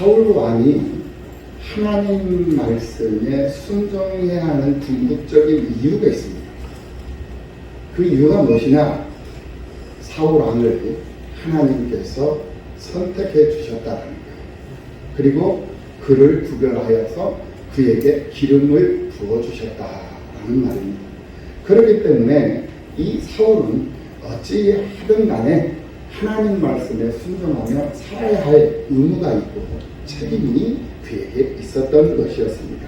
사울 왕이 하나님 말씀에 순종해야 하는 궁극적인 이유가 있습니다. 그 이유가 무엇이냐? 사울 왕을 하나님께서 선택해 주셨다는 거예요. 그리고 그를 구별하여서 그에게 기름을 부어주셨다라는 말입니다. 그렇기 때문에 이 사울은 어찌하든 간에 하나님 말씀에 순종하며 살아야 할 의무가 있고 책임이 그에게 있었던 것이었습니다.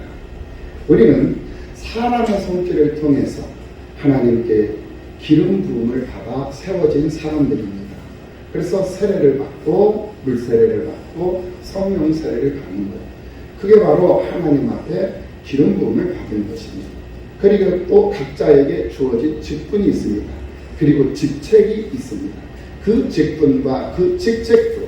우리는 사람의 손길을 통해서 하나님께 기름 부음을 받아 세워진 사람들입니다. 그래서 세례를 받고 물세례를 받고 성령 세례를 받는 것, 그게 바로 하나님 앞에 기름 부음을 받은 것입니다. 그리고 또 각자에게 주어진 직분이 있습니다. 그리고 직책이 있습니다. 그 직분과 그 직책도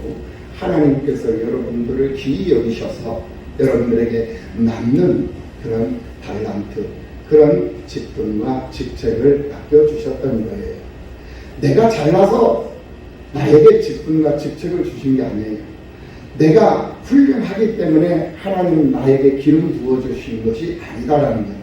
하나님께서 여러분들을 귀히 여기셔서 여러분들에게 남는 그런 달란트, 그런 직분과 직책을 맡겨주셨던 거예요. 내가 잘나서 나에게 직분과 직책을 주신 게 아니에요. 내가 훌륭하기 때문에 하나님 나에게 기름 부어주신 것이 아니다라는 거예요.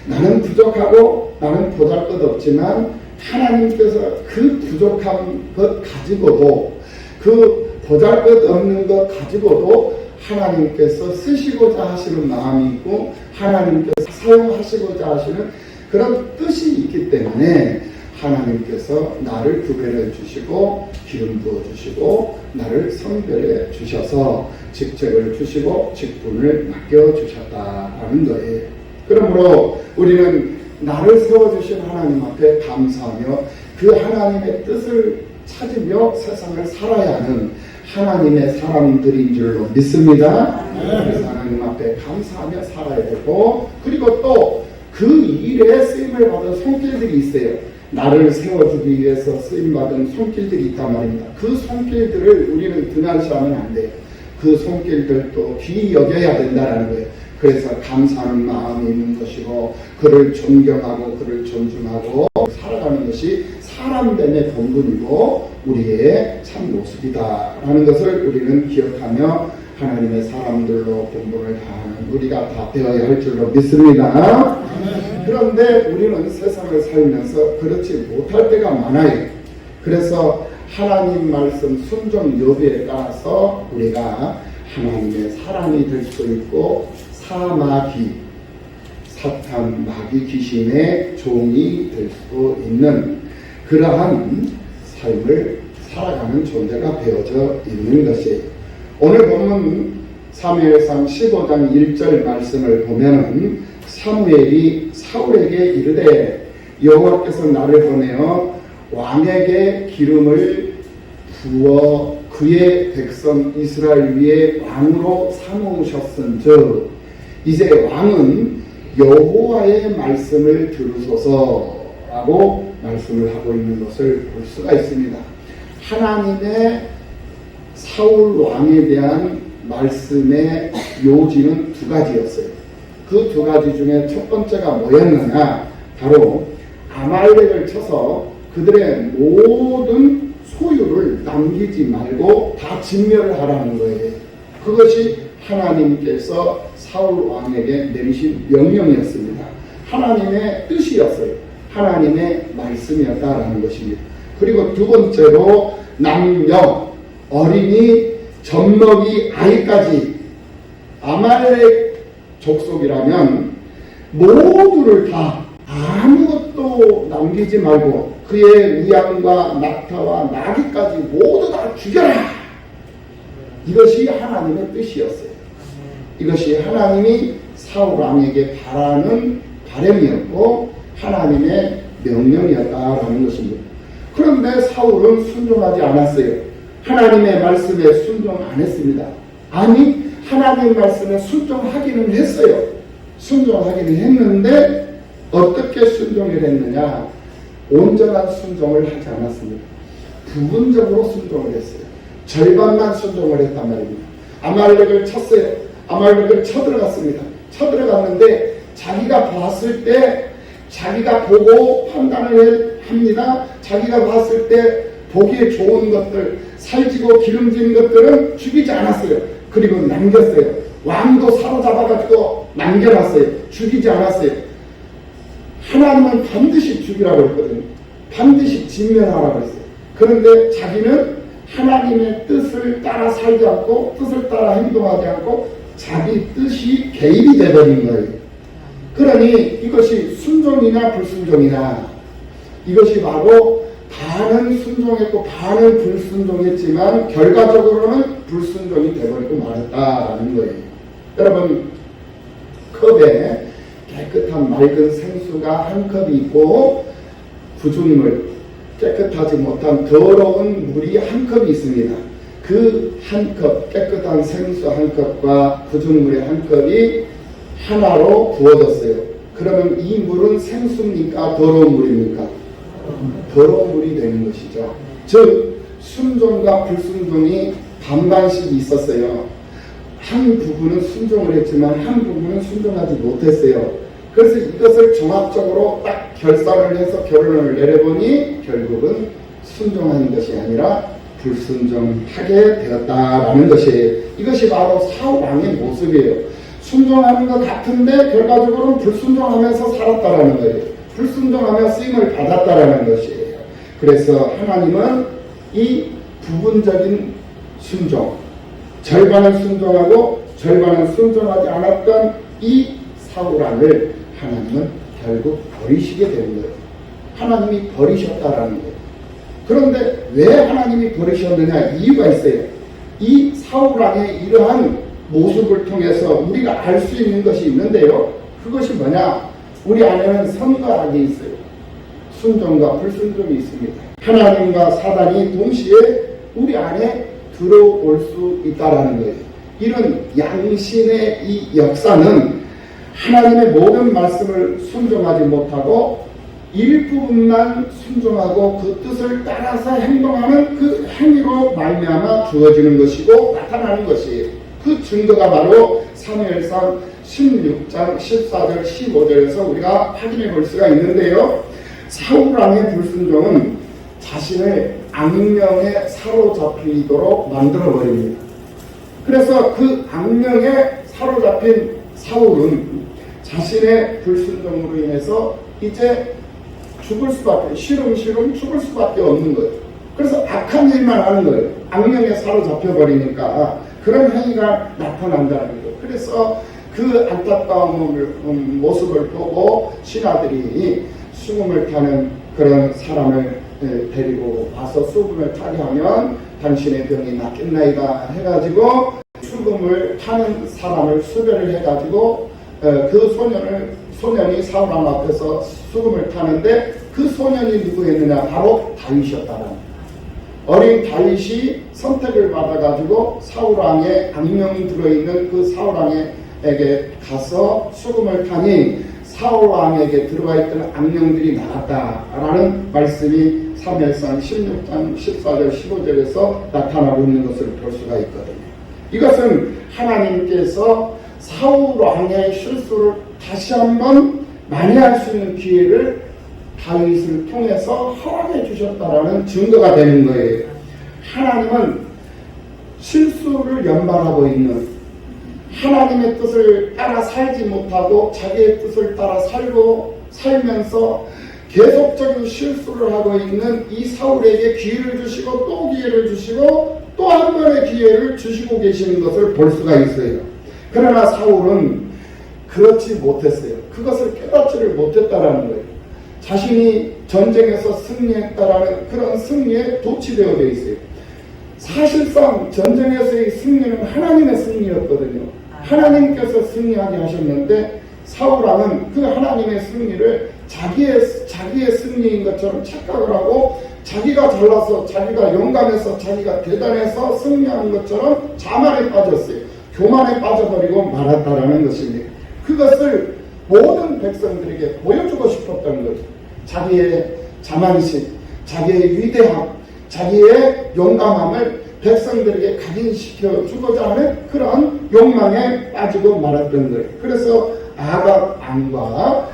나는 부족하고 나는 보잘것없지만 하나님께서 그 부족한 것 가지고도, 그 보잘것없는 것 가지고도 하나님께서 쓰시고자 하시는 마음이 있고 하나님께서 사용하시고자 하시는 그런 뜻이 있기 때문에 하나님께서 나를 구별해 주시고 기름 부어 주시고 나를 성별해 주셔서 직책을 주시고 직분을 맡겨 주셨다라는 거예요. 그러므로 우리는 나를 세워주신 하나님 앞에 감사하며 그 하나님의 뜻을 찾으며 세상을 살아야 하는 하나님의 사람들인 줄로 믿습니다. 그래서 하나님 앞에 감사하며 살아야 되고, 그리고 또 그 일에 쓰임을 받은 손길들이 있어요. 나를 세워주기 위해서 쓰임받은 손길들이 있단 말입니다. 그 손길들을 우리는 등한시하면 안 돼요. 그 손길들도 귀히 여겨야 된다는 거예요. 그래서 감사하는 마음이 있는 것이고 그를 존경하고 그를 존중하고 살아가는 것이 사람됨의 본분이고 우리의 참 모습이다라는 것을 우리는 기억하며 하나님의 사람들로 본분을 다하는 우리가 다 되어야 할 줄로 믿습니다. 그런데 우리는 세상을 살면서 그렇지 못할 때가 많아요. 그래서 하나님 말씀 순종 여부에 따라서 우리가 하나님의 사람이 될 수 있고 사마귀, 사탄, 마귀, 귀신의 종이 될 수 있는 그러한 삶을 살아가는 존재가 되어져 있는 것이에요. 오늘 본문 사무엘상 15장 1절 말씀을 보면은 사무엘이 사울에게 이르되 여호와께서 나를 보내어 왕에게 기름을 부어 그의 백성 이스라엘 위에 왕으로 삼으셨은즉 이제 왕은 여호와의 말씀을 들으소서라고 말씀을 하고 있는 것을 볼 수가 있습니다. 하나님의 사울 왕에 대한 말씀의 요지는 두 가지였어요. 그 두 가지 중에 첫 번째가 뭐였느냐? 바로 아말렉을 쳐서 그들의 모든 소유를 남기지 말고 다 진멸을 하라는 거예요. 그것이 하나님께서 사울 왕에게 내리신 명령이었습니다. 하나님의 뜻이었어요. 하나님의 말씀이었다라는 것입니다. 그리고 두 번째로 남녀, 어린이, 젖먹이, 아이까지 아말렉 족속이라면 모두를 다 아무것도 남기지 말고 그의 우양과 낙타와 나귀까지 모두 다 죽여라. 이것이 하나님의 뜻이었어요. 이것이 하나님이 사울 왕에게 바라는 바람이었고 하나님의 명령이었다라는 것입니다. 그런데 사울은 순종하지 않았어요. 하나님의 말씀에 순종 안 했습니다. 아니, 하나님 말씀에 순종하기는 했어요. 순종하기는 했는데 어떻게 순종을 했느냐? 온전한 순종을 하지 않았습니다. 부분적으로 순종을 했어요. 절반만 순종을 했단 말입니다. 아말렉을 쳤어요. 아말렉을 쳐들어갔습니다. 쳐들어갔는데 자기가 봤을 때 자기가 보고 판단을 합니다. 자기가 봤을 때 보기에 좋은 것들, 살찌고 기름진 것들은 죽이지 않았어요. 그리고 남겼어요. 왕도 사로잡아가지고 남겨놨어요. 죽이지 않았어요. 하나님은 반드시 죽이라고 했거든요. 반드시 진멸하라고 했어요. 그런데 자기는 하나님의 뜻을 따라 살지 않고 뜻을 따라 행동하지 않고 자기 뜻이 개입이 되어버린 거예요. 그러니 이것이 순종이냐 불순종이냐, 이것이 바로 반은 순종했고 반은 불순종했지만 결과적으로는 불순종이 되어버리고 말았다라는 거예요. 여러분, 컵에 깨끗한 맑은 생수가 한 컵이 있고 구준물, 깨끗하지 못한 더러운 물이 한 컵이 있습니다. 그 한 컵, 깨끗한 생수 한 컵과 구준물의 한 컵이 하나로 부어졌어요. 그러면 이 물은 생수입니까? 더러운 물입니까? 더러운 물이 되는 것이죠. 즉 순종과 불순종이 반반씩 있었어요. 한 부분은 순종을 했지만 한 부분은 순종하지 못했어요. 그래서 이것을 종합적으로 딱 결산을 해서 결론을 내려보니 결국은 순종하는 것이 아니라 불순종하게 되었다라는 것이에요. 이것이 바로 사울 왕의 모습이에요. 순종하는 것 같은데 결과적으로는 불순종하면서 살았다라는 거예요. 불순종하며 쓰임을 받았다라는 것이에요. 그래서 하나님은 이 부분적인 순종, 절반은 순종하고 절반은 순종하지 않았던 이 사울 왕을 하나님은 결국 버리시게 되는 거예요. 하나님이 버리셨다라는 거예요. 그런데 왜 하나님이 버리셨느냐? 이유가 있어요. 이 사울 왕의 이러한 모습을 통해서 우리가 알 수 있는 것이 있는데요. 그것이 뭐냐? 우리 안에는 선과 악이 있어요. 순종과 불순종이 있습니다. 하나님과 사단이 동시에 우리 안에 들어올 수 있다라는 거예요. 이런 양신의 이 역사는 하나님의 모든 말씀을 순종하지 못하고 일부분만 순종하고 그 뜻을 따라서 행동하는 그 행위로 말미암아 주어지는 것이고 나타나는 것이에요. 그 증거가 바로 사무엘상 16장 14절 15절에서 우리가 확인해 볼 수가 있는데요. 사울 왕의 불순종은 자신을 악령에 사로잡히도록 만들어 버립니다. 그래서 그 악령에 사로잡힌 사울은 자신의 불순종으로 인해서 이제 죽을 수밖에, 시름시름 죽을 수밖에 없는 거예요. 그래서 악한 일만 하는 거예요. 악령에 사로잡혀 버리니까 그런 행위가 나타난다는 거예요. 그래서 그 안타까운 모습을 보고 신하들이 수금을 타는 그런 사람을 데리고 와서 수금을 타게 하면 당신의 병이 낫겠나이다 해가지고 수금을 타는 사람을 수배를 해가지고 그 소년이 사울 왕 앞에서 수금을 타는데 그 소년이 누구였느냐? 바로 다윗이었다는 거예요. 어린 다윗이 선택을 받아가지고 사울 왕의 악령이 들어있는 그 사울 왕에게 가서 수금을 타니 사울 왕에게 들어와 있던 악령들이 나갔다라는 말씀이 사무엘상 16장 14절 15절에서 나타나고 있는 것을 볼 수가 있거든요. 이것은 하나님께서 사울 왕의 실수를 다시 한번 만회할 수 있는 기회를 다윗을 통해서 허락해 주셨다라는 증거가 되는 거예요. 하나님은 실수를 연발하고 있는, 하나님의 뜻을 따라 살지 못하고 자기의 뜻을 따라 살면서 계속적인 실수를 하고 있는 이 사울에게 기회를 주시고 또 기회를 주시고 또 한 번의 기회를 주시고 계시는 것을 볼 수가 있어요. 그러나 사울은 그렇지 못했어요. 그것을 깨닫지를 못했다라는 거예요. 자신이 전쟁에서 승리했다라는 그런 승리에 도취되어 있어요. 사실상 전쟁에서의 승리는 하나님의 승리였거든요. 하나님께서 승리하게 하셨는데 사울 왕은 그 하나님의 승리를 자기의 승리인 것처럼 착각을 하고 자기가 잘나서 자기가 용감해서 자기가 대단해서 승리하는 것처럼 자만에 빠졌어요. 교만에 빠져버리고 말았다라는 것입니다. 그것을 모든 백성들에게 보여주고 싶었던 거죠. 자기의 자만심, 자기의 위대함, 자기의 용감함을 백성들에게 각인시켜 주고자 하는 그런 욕망에 빠지고 말았던 거예요. 그래서 아각 왕과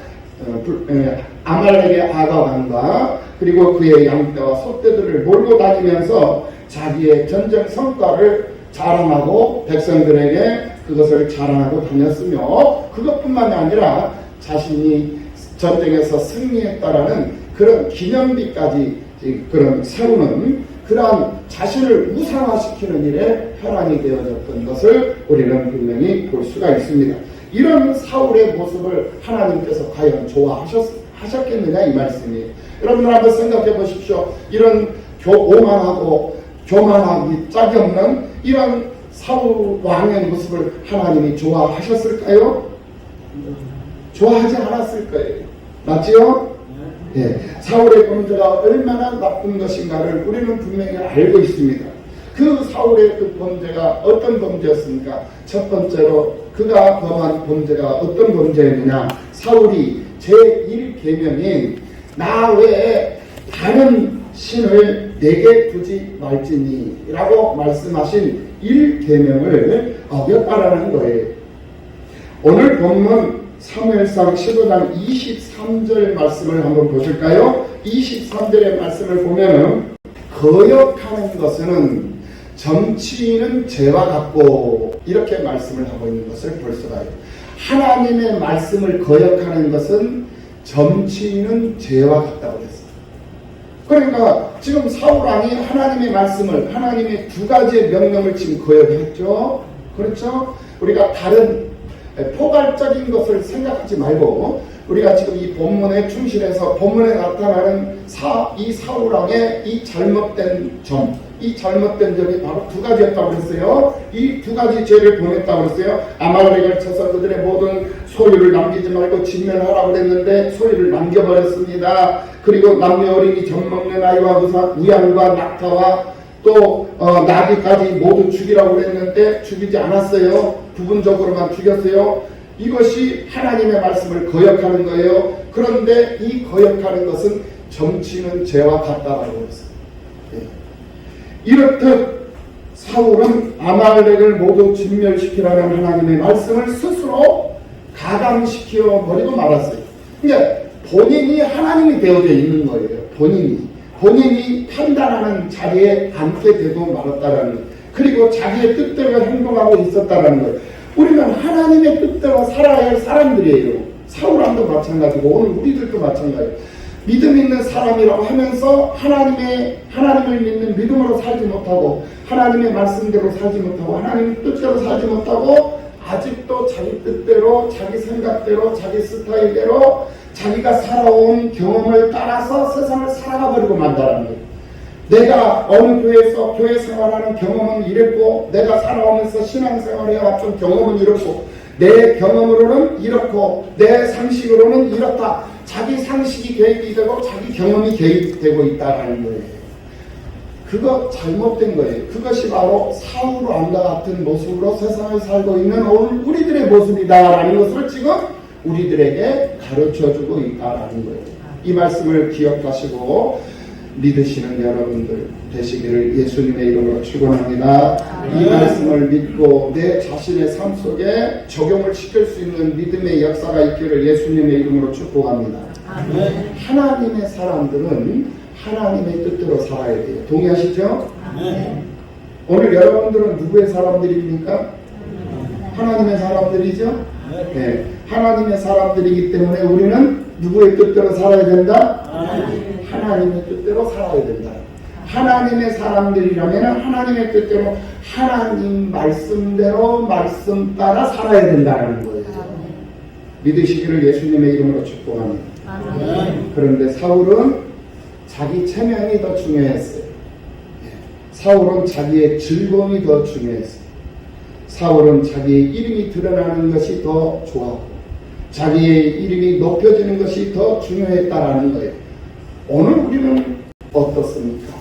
아말렉의 아각 왕과 그리고 그의 양떼와 소떼들을 몰고 다니면서 자기의 전쟁 성과를 자랑하고 백성들에게 그것을 자랑하고 다녔으며, 그것뿐만이 아니라 자신이 전쟁에서 승리했다라는 그런 기념비까지 그런 세우는 그러한 자신을 우상화시키는 일에 혈안이 되어졌던 것을 우리는 분명히 볼 수가 있습니다. 이런 사울의 모습을 하나님께서 과연 좋아하셨겠느냐 이 말씀이에요. 여러분들 한번 생각해 보십시오. 이런 오만하고 교만하기 짝이 없는 이런 사울 왕의 모습을 하나님이 좋아하셨을까요? 좋아하지 않았을 거예요. 맞지요? 예, 사울의 범죄가 얼마나 나쁜 것인가를 우리는 분명히 알고 있습니다. 그 사울의 그 범죄가 어떤 범죄였습니까? 첫 번째로 그가 범한 범죄가 어떤 범죄였느냐? 사울이 제1계명인 나 외에 다른 신을 내게 두지 말지니 라고 말씀하신 1계명을 어겼다라는 거예요. 오늘 본문 사무엘상 15장 23절 말씀을 한번 보실까요? 23절의 말씀을 보면은 거역하는 것은 정치인은 죄와 같고 이렇게 말씀을 하고 있는 것을 볼 수가 있어요. 하나님의 말씀을 거역하는 것은 정치인은 죄와 같다고 했어요. 그러니까 지금 사울왕이 하나님의 말씀을, 하나님의 두 가지의 명령을 지금 거역했죠. 그렇죠? 우리가 다른 포괄적인 것을 생각하지 말고 우리가 지금 이 본문에 충실해서 본문에 나타나는 이 사울왕의 이 잘못된 점, 이 잘못된 점이 바로 두 가지였다고 그랬어요. 이 두 가지 죄를 범했다고 그랬어요. 아말렉을 쳐서 그들의 모든 소유를 남기지 말고 진멸하라고 그랬는데 소유를 남겨버렸습니다. 그리고 남녀 어린이 젖먹는 아이와 우양과 낙타와 또 나귀까지 모두 죽이라고 그랬는데 죽이지 않았어요. 부분적으로만 죽였어요. 이것이 하나님의 말씀을 거역하는 거예요. 그런데 이 거역하는 것은 정치는 죄와 같다라고 했어요. 이렇듯 사울은 아말렉을 모두 진멸시키라는 하나님의 말씀을 스스로 가담시켜 버리고 말았어요. 그러니까 본인이 하나님이 되어져 있는 거예요. 본인이 판단하는 자리에 앉게 되고 말았다라는 거예요. 그리고 자기의 뜻대로 행동하고 있었다라는 거예요. 우리는 하나님의 뜻대로 살아야 할 사람들이에요. 사울왕도 마찬가지고 오늘 우리들도 마찬가지예요. 믿음 있는 사람이라고 하면서 하나님을 믿는 믿음으로 살지 못하고 하나님의 말씀대로 살지 못하고 하나님의 뜻대로 살지 못하고 아직도 자기 뜻대로 자기 생각대로 자기 스타일대로 자기가 살아온 경험을 따라서 세상을 살아가 버리고 만다라는 거예요. 내가 어느 교회에서 교회 생활하는 경험은 이랬고 내가 살아오면서 신앙생활을 해왔던 경험은 이렇고 내 경험으로는 이렇고 내 상식으로는 이렇다. 자기 상식이 개입이 되고 자기 경험이 개입되고 있다는 거예요. 그거 잘못된 거예요. 그것이 바로 사울왕과 같은 모습으로 세상을 살고 있는 오늘 우리들의 모습이다라는 것을 지금 우리들에게 가르쳐주고 있다라는 거예요. 이 말씀을 기억하시고 믿으시는 여러분들 되시기를 예수님의 이름으로 축원합니다. 이 말씀을 믿고 내 자신의 삶 속에 적용을 시킬 수 있는 믿음의 역사가 있기를 예수님의 이름으로 축복합니다. 하나님의 사람들은 하나님의 뜻대로 살아야 돼요. 동의하시죠? 오늘 여러분들은 누구의 사람들입니까? 하나님의 사람들이죠? 네. 하나님의 사람들이기 때문에 우리는 누구의 뜻대로 살아야 된다? 하나님의 뜻대로 살아야 된다. 하나님의 사람들이라면 하나님의 뜻대로 하나님 말씀대로 말씀 따라 살아야 된다는 거예요. 믿으시기를 예수님의 이름으로 축복합니다. 그런데 사울은 자기 체면이 더 중요했어요. 사울은 자기의 즐거움이 더 중요했어요. 사울은 자기의 이름이 드러나는 것이 더 좋았고 자기의 이름이 높여지는 것이 더 중요했다라는 거예요. 오늘 우리는 어떻습니까?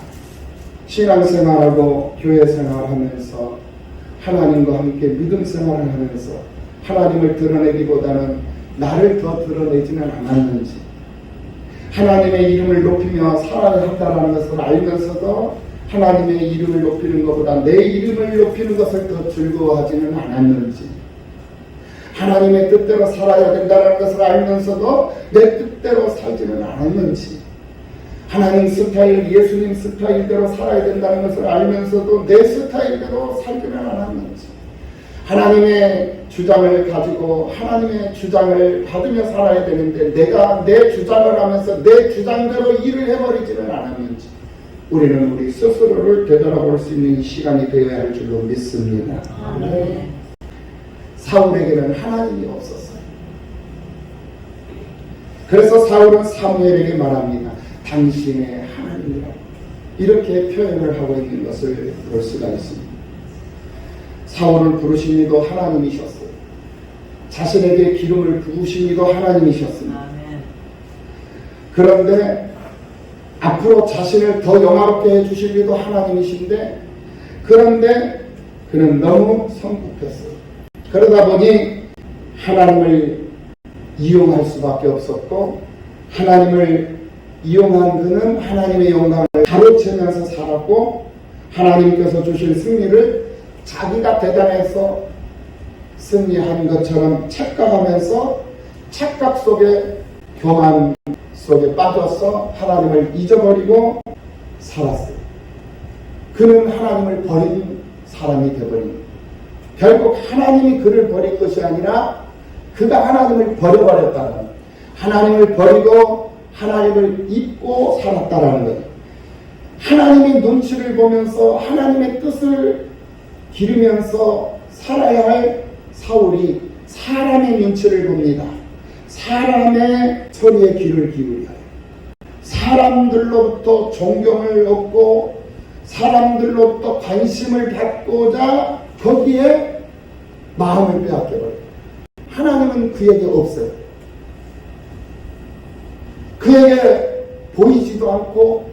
신앙생활하고 교회생활하면서 하나님과 함께 믿음생활을 하면서 하나님을 드러내기보다는 나를 더 드러내지는 않았는지 하나님의 이름을 높이며 살아야 한다는 것을 알면서도 하나님의 이름을 높이는 것보다 내 이름을 높이는 것을 더 즐거워하지는 않았는지 하나님의 뜻대로 살아야 된다는 것을 알면서도 내 뜻대로 살지는 않았는지 하나님 스타일, 예수님 스타일대로 살아야 된다는 것을 알면서도 내 스타일대로 살지는 않았는지, 하나님의 주장을 가지고 하나님의 주장을 받으며 살아야 되는데 내가 내 주장을 하면서 내 주장대로 일을 해버리지는 않았는지, 우리는 우리 스스로를 되돌아볼 수 있는 시간이 되어야 할 줄로 믿습니다. 아멘. 사울에게는 하나님이 없었어요. 그래서 사울은 사무엘에게 말합니다. 당신의 하나님이라고 이렇게 표현을 하고 있는 것을 볼 수가 있습니다. 사울을 부르신 이도 하나님이셨어요. 자신에게 기름을 부으신 이도 하나님이셨습니다. 아멘. 그런데 앞으로 자신을 더 영화롭게 해주실 이도 하나님이신데, 그런데 그는 너무 성급했어요. 그러다 보니 하나님을 이용할 수밖에 없었고, 하나님을 이용한 그는 하나님의 영광을 가로채면서 살았고, 하나님께서 주신 승리를 자기가 대단해서 승리한 것처럼 착각하면서 착각 속에, 교만 속에 빠져서 하나님을 잊어버리고 살았어요. 그는 하나님을 버린 사람이 되어버린, 결국 하나님이 그를 버린 것이 아니라 그가 하나님을 버려버렸다는 거예요. 하나님을 버리고 하나님을 잊고 살았다는 거예요. 하나님의 눈치를 보면서 하나님의 뜻을 기르면서 살아야 할 사울이 사람의 눈치를 봅니다. 사람의 소리에 귀를 기울여요. 사람들로부터 존경을 얻고 사람들로부터 관심을 받고자 거기에 마음을 빼앗겨버려요. 하나님은 그에게 없어요. 그에게 보이지도 않고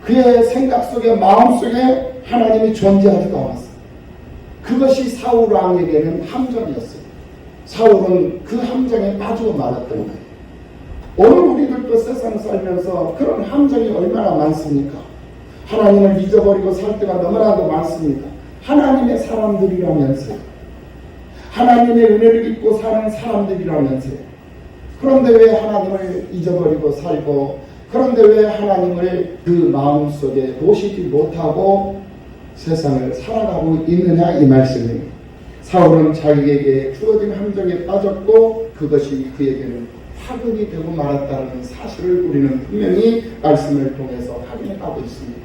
그의 생각 속에, 마음 속에 하나님이 존재하지도 않았어요. 그것이 사울 왕에게는 함정이었어요. 사울은 그 함정에 빠지고 말았던 거예요. 오늘 우리들도 세상 살면서 그런 함정이 얼마나 많습니까? 하나님을 잊어버리고 살 때가 너무나도 많습니다. 하나님의 사람들이라면서요. 하나님의 은혜를 입고 사는 사람들이라면서요. 그런데 왜 하나님을 잊어버리고 살고, 그런데 왜 하나님을 그 마음속에 모시지 못하고 세상을 살아가고 있느냐, 이 말씀입니다. 사울은 자기에게 주어진 함정에 빠졌고 그것이 그에게는 화근이 되고 말았다는 사실을 우리는 분명히 말씀을 통해서 확인하고 있습니다.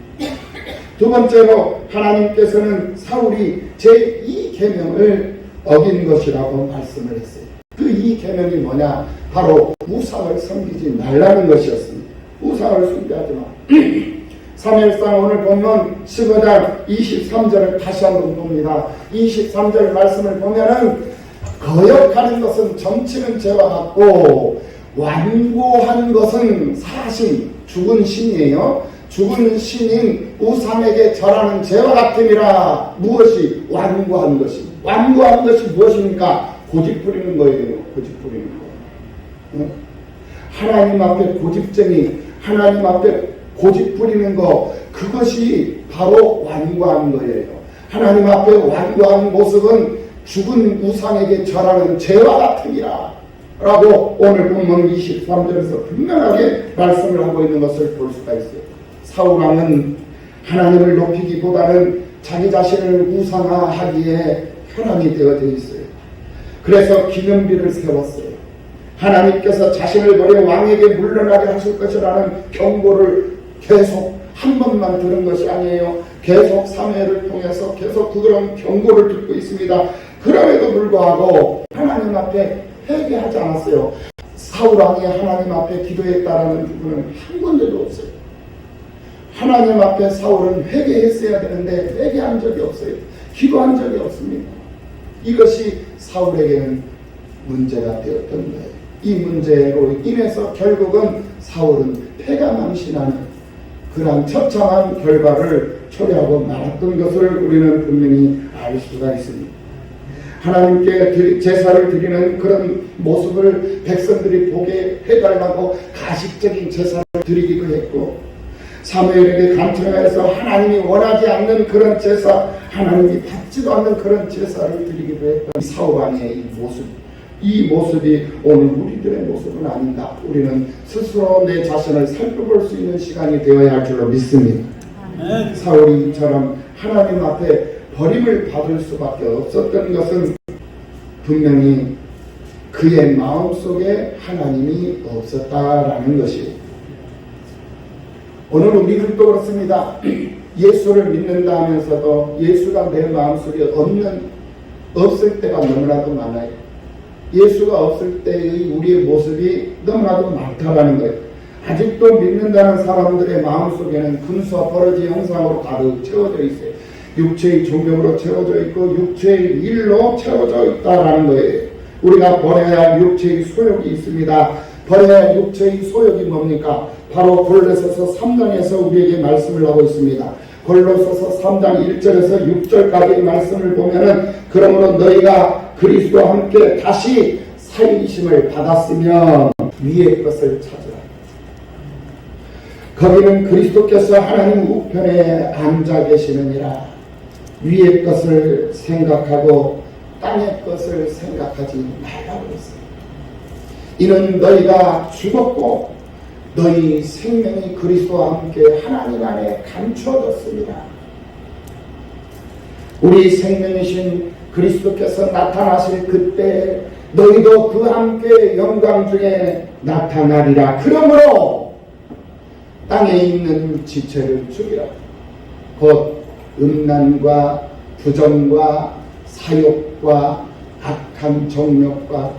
두 번째로 하나님께서는 사울이 제2계명을 어긴 것이라고 말씀을 했어요. 그 2계명이 뭐냐? 바로 우상을 섬기지 말라는 것이었습니다. 우상을 숭배하지 마. 사무엘상 오늘 본문 15장 23절을 다시 한번 봅니다. 23절 말씀을 보면은 거역하는 것은 점치는 죄와 같고 완고한 것은 사신, 죽은 신이에요. 죽은 신인 우상에게 절하는 죄와 같음이라. 무엇이? 완고한 것이. 완고한 것이 무엇입니까? 고집 부리는 거예요. 고집 부리는 거. 하나님 앞에 고집쟁이, 하나님 앞에 고집 부리는 거, 그것이 바로 완고한 거예요. 하나님 앞에 완고한 모습은 죽은 우상에게 절하는 죄와 같으니라 라고 오늘 본문 23절에서 분명하게 말씀을 하고 있는 것을 볼 수가 있어요. 사울왕은 하나님을 높이기보다는 자기 자신을 우상화하기에 혈안이 되어져 있어요. 그래서 기념비를 세웠어요. 하나님께서 자신을 버려 왕에게 물러나게 하실 것이라는 경고를 계속 한 번만 들은 것이 아니에요. 계속 사무엘을 통해서 계속 그런 경고를 듣고 있습니다. 그럼에도 불구하고 하나님 앞에 회개하지 않았어요. 사울왕이 하나님 앞에 기도했다라는 부분은 한 군데도 없어요. 하나님 앞에 사울은 회개했어야 되는데 회개한 적이 없어요. 기도한 적이 없습니다. 이것이 사울에게는 문제가 되었던 거예요. 이 문제로 인해서 결국은 사울은 패가 망신하는 그러한 처참한 결과를 초래하고 말았던 것을 우리는 분명히 알 수가 있습니다. 하나님께 제사를 드리는 그런 모습을 백성들이 보게 해달라고 가식적인 제사를 드리기도 했고, 사무엘에게 간청해서 하나님이 원하지 않는 그런 제사, 하나님이 받지도 않는 그런 제사를 드리기도 했던 사울왕의 이 모습, 이 모습이 오늘 우리들의 모습은 아닌가. 우리는 스스로 내 자신을 살펴볼 수 있는 시간이 되어야 할 줄로 믿습니다. 사울이 이처럼 하나님 앞에 버림을 받을 수밖에 없었던 것은 분명히 그의 마음속에 하나님이 없었다라는 것이에요. 오늘 우리들도 그렇습니다. 예수를 믿는다 하면서도 예수가 내 마음속에 없을 때가 너무나도 많아요. 예수가 없을 때의 우리의 모습이 너무나도 많다라는 거예요. 아직도 믿는다는 사람들의 마음속에는 금수와 버러지 형상으로 가득 채워져 있어요. 육체의 종교로 채워져 있고 육체의 일로 채워져 있다라는 거예요. 우리가 버려야 할 육체의 소욕이 있습니다. 버려야 할 육체의 소욕이 뭡니까? 바로 골로새서 3장에서 우리에게 말씀을 하고 있습니다. 골로새서 3장 1절에서 6절까지의 말씀을 보면은 그러므로 너희가 그리스도와 함께 다시 살리심을 받았으면 위의 것을 찾으라. 거기는 그리스도께서 하나님 우편에 앉아 계시느니라. 위의 것을 생각하고 땅의 것을 생각하지 말라고 했어요. 이는 너희가 죽었고 너희 생명이 그리스도와 함께 하나님 안에 감춰졌습니다. 우리 생명이신 그리스도께서 나타나실 그때 너희도 그와 함께 영광 중에 나타나리라. 그러므로 땅에 있는 지체를 죽이라. 곧 음란과 부정과 사욕과 악한 정욕과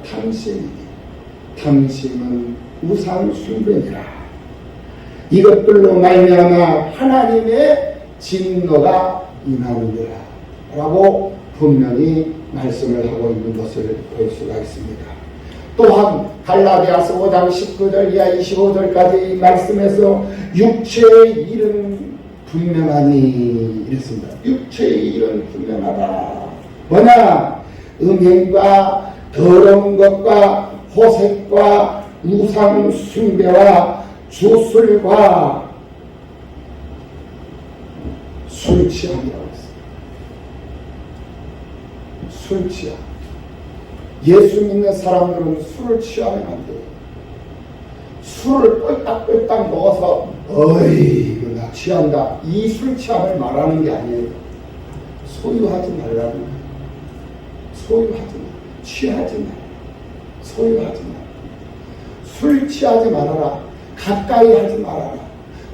탐심은 우상 숭배니라. 이것들로 말미암아 하나님의 진노가 임하느니라 라고 분명히 말씀을 하고 있는 것을 볼 수가 있습니다. 또한 갈라디아서 5장 19절 이하 25절까지 말씀에서 육체의 일은 분명하니 이랬습니다. 육체의 일은 분명하다. 뭐냐? 음행과 더러운 것과 호색과 우상 숭배와 주술과 술 취함이라고 했습니다. 술 취함. 예수 믿는 사람들은 술을 취하면 안 돼요. 술을 꼴딱꼴딱 먹어서 어이 나 취한다. 이 술 취함을 말하는 게 아니에요. 소유하지 말라는 거예요. 소유하지 마. 취하지 마. 소유하지 마. 술 취하지 말아라. 가까이 하지 말아라.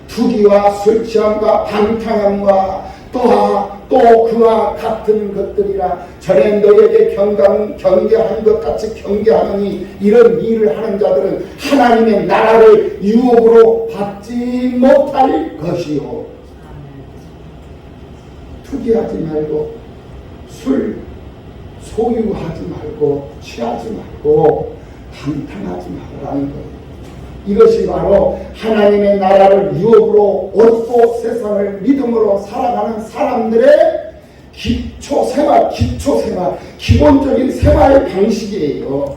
투기와 술 취함과 방탕함과 또 그와 같은 것들이라. 전에 너에게 경계한 것 같이 경계하느니 이런 일을 하는 자들은 하나님의 나라를 유업으로 받지 못할 것이요. 투기하지 말고 술 소유하지 말고 취하지 말고 방탕하지 말라는 거예요. 이것이 바로 하나님의 나라를 유업으로 얻고 세상을 믿음으로 살아가는 사람들의 기초생활, 기본적인 생활 방식이에요.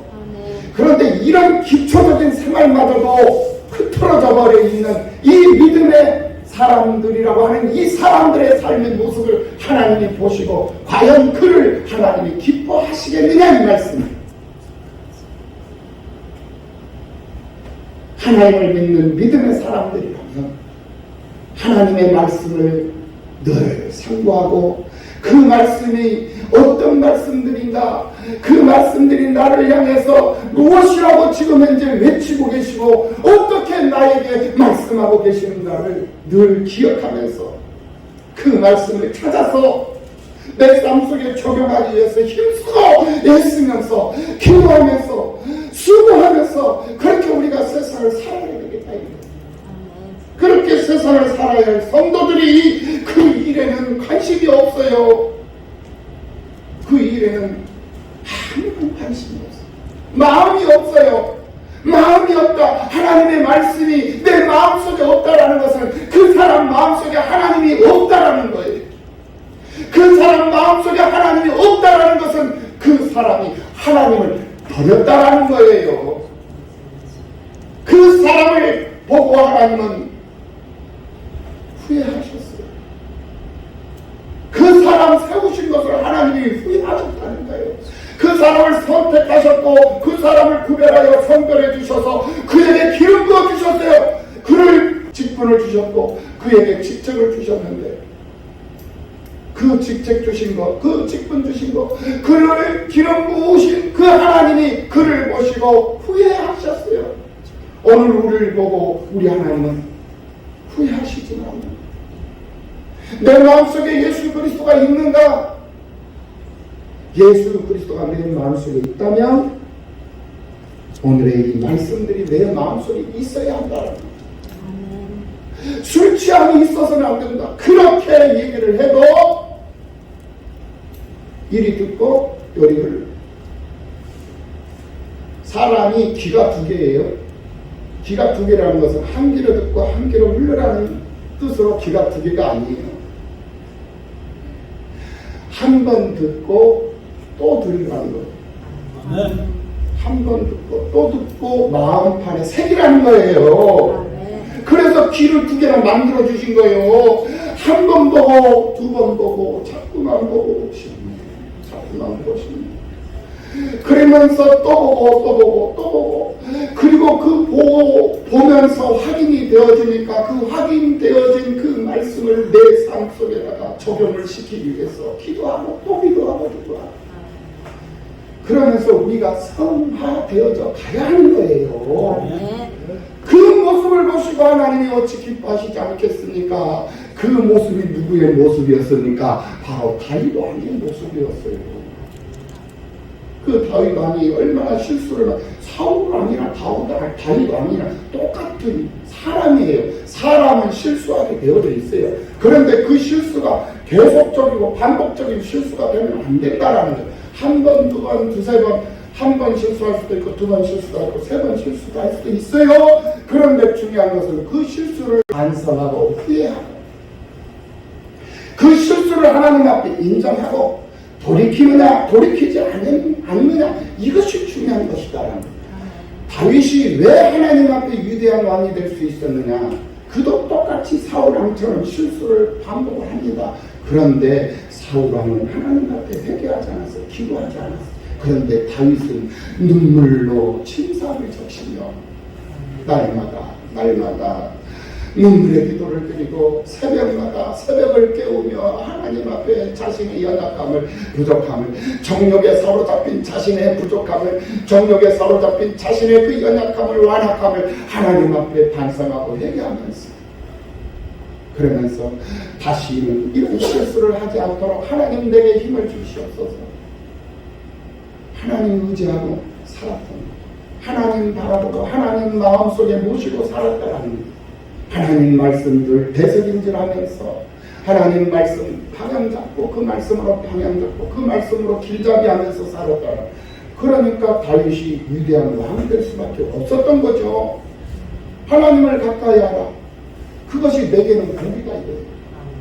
그런데 이런 기초적인 생활마저도 흐트러져 버려 있는 이 믿음의 사람들이라고 하는 이 사람들의 삶의 모습을 하나님이 보시고 과연 그를 하나님이 기뻐하시겠느냐 이 말씀입니다. 하나님을 믿는 믿음의 사람들이라면 하나님의 말씀을 늘 상고하고 그 말씀이 어떤 말씀들인가, 그 말씀들이 나를 향해서 무엇이라고 지금 현재 외치고 계시고 어떻게 나에게 말씀하고 계시는가를 늘 기억하면서 그 말씀을 찾아서 내 삶 속에 적용하기 위해서 힘쓰고 애쓰면서 기도하면서 수고하면서 그렇게 우리가 세상을 살아야 되겠다. 그렇게 세상을 살아야 할 성도들이 그 일에는 관심이 없어요. 그 일에는 아무런 관심이 없어요. 마음이 없어요. 마음이 없다. 하나님의 말씀이 내 마음속에 없다라는 것은 그 사람 마음속에 하나님이 없다라는 거예요. 그 사람 마음속에 하나님이 없다라는 것은 그 사람이 하나님을 버렸다라는 거예요. 그 사람을 보고 하나님은 후회하셨어요. 그 사람 세우신 것을 하나님이 후회하셨다는 거예요. 그 사람을 선택하셨고 그 사람을 구별하여 선별해 주셔서 그에게 기름 부어 주셨어요. 그를 직분을 주셨고 그에게 직책을 주셨는데 그 직책 주신 것, 그 직분 주신 것, 그를 기름 부으신 그 하나님이 그를 보시고 후회하셨어요. 오늘 우리를 보고 우리 하나님은 후회하시지는 않는다. 내 마음속에 예수 그리스도가 있는가? 예수 그리스도가 내 마음속에 있다면 오늘의 이 말씀들이 내 마음속에 있어야 한다는 거예요. 술 취함이 있어서는 안 된다. 그렇게 얘기를 해도 이리 듣고 요리 흘러. 사람이 귀가 두 개예요. 귀가 두 개라는 것은 한 귀로 듣고 한 귀로 흘러라는 뜻으로 귀가 두 개가 아니에요. 한 번 듣고 또 들으라는 거예요. 한 번 듣고 또 듣고 마음판에 새기라는 거예요. 그래서 귀를 두 개나 만들어 주신 거예요. 한 번 보고 두 번 보고 자꾸만 보고 자꾸만 보시면 그러면서 또 보고 또 보고 그리고 그 보면서 확인이 되어지니까 그 확인되어진 그 말씀을 내 삶 속에다가 적용을 시키기 위해서 기도하고 또 기도하고 그러면서 우리가 성화되어져 가야 하는 거예요. 그 모습을 보시고 하나님이 어찌 기뻐하시지 않겠습니까? 그 모습이 누구의 모습이었습니까? 바로 다윗 왕의 모습이었어요. 그 다윗 왕이 얼마나 실수를 사울 왕이나 다윗 왕이나 똑같은 사람이에요. 사람은 실수하게 되어져 있어요. 그런데 그 실수가 계속적이고 반복적인 실수가 되면 안 된다라는 거예요. 한 번, 두 번, 두세 번, 한 번 실수할 수도 있고 두 번 실수가 있고 세 번 실수가 할 수도 있어요. 그런데 중요한 것은 그 실수를 반성하고 후회하고 그 실수를 하나님 앞에 인정하고 돌이키느냐 돌이키지 않느냐 이것이 중요한 것이다. 다윗이 왜 하나님 앞에 위대한 왕이 될 수 있었느냐? 그도 똑같이 사울 왕처럼 실수를 반복을 합니다. 그런데 사울 왕은 하나님 앞에 회개하지 않았어요. 기도하지 않았어요. 그런데 다윗은 눈물로 침사를 적시며 날마다 눈물의 기도를 드리고 새벽마다 새벽을 깨우며 하나님 앞에 자신의 연약함을 부족함을 정욕에 사로잡힌 자신의 부족함을 정욕에 사로잡힌 자신의 그 연약함을 완악함을 하나님 앞에 반성하고 회개하면서 그러면서 다시는 이런 실수를 하지 않도록 하나님 내게 힘을 주시옵소서. 하나님 의지하고 살았던 하나님 바라보고 하나님 마음속에 모시고 살았다라는 것. 하나님 말씀들 대석인질하면서 하나님 말씀 방향 잡고 그 말씀으로 방향 잡고 그 말씀으로 길잡이하면서 살았다. 그러니까 다윗이 위대한 왕이 될 수밖에 없었던 거죠. 하나님을 가까이 하라. 그것이 내게는 복이다 이거예요.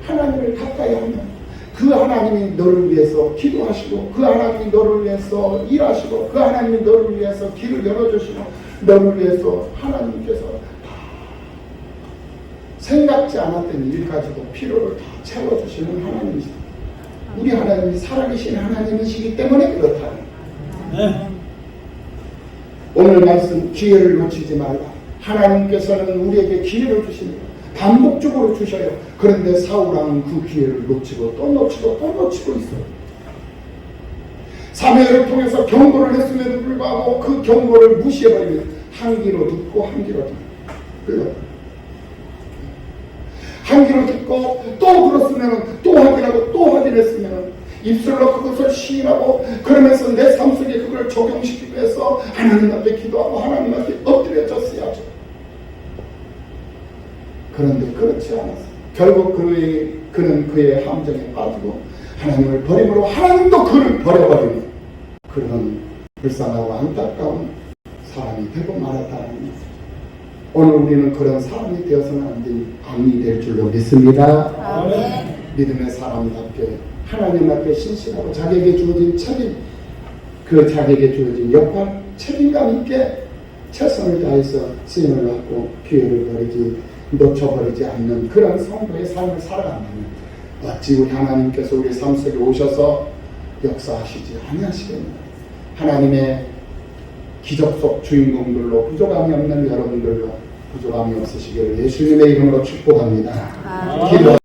하나님을 가까이 하면 그 하나님이 너를 위해서 기도하시고 그 하나님이 너를 위해서 일하시고 그 하나님이 너를 위해서 길을 열어주시고 너를 위해서 하나님께서 생각지 않았던 일 가지고 필요를 다 채워주시는 하나님이시다. 우리 하나님이 살아계신 하나님이시기 때문에 그렇다. 오늘 말씀 기회를 놓치지 말라. 하나님께서는 우리에게 기회를 주십니다. 반복적으로 주셔요. 그런데 사울왕은 그 기회를 놓치고 또 놓치고 또 놓치고 있어요. 사무엘을 통해서 경고를 했음에도 불구하고 그 경고를 무시해버리면 한 귀로 듣고 한 귀로 듣고 한 귀로 듣고 또 들었으면 또 확인하고 또 확인했으면 입술로 그것을 시인하고 그러면서 내 삶 속에 그걸 적용시키기 위해서 하나님 앞에 기도하고 하나님 앞에 엎드려졌어야죠. 그런데 그렇지 않았어요. 결국 그는 그의 함정에 빠지고 하나님을 버림으로 하나님도 그를 버려버리는 그런 불쌍하고 안타까운 사람이 되고 말았다는 것입니다. 오늘 우리는 그런 사람이 되어서는 안 될 줄로 믿습니다. 아멘. 믿음의 사람답게 하나님 앞에 신실하고 자기에게 주어진 책임, 그 자기에게 주어진 역할, 책임감 있게 최선을 다해서 쓰임을 받고 기회를 놓쳐버리지 않는 그런 성도의 삶을 살아간다면 어찌 우리 하나님께서 우리 삶 속에 오셔서 역사하시지 아니하시겠느냐. 하나님의 기적 속 주인공들로 부족함이 없는 여러분들로 부족함이 없으시기를 예수님의 이름으로 축복합니다. 아. 기도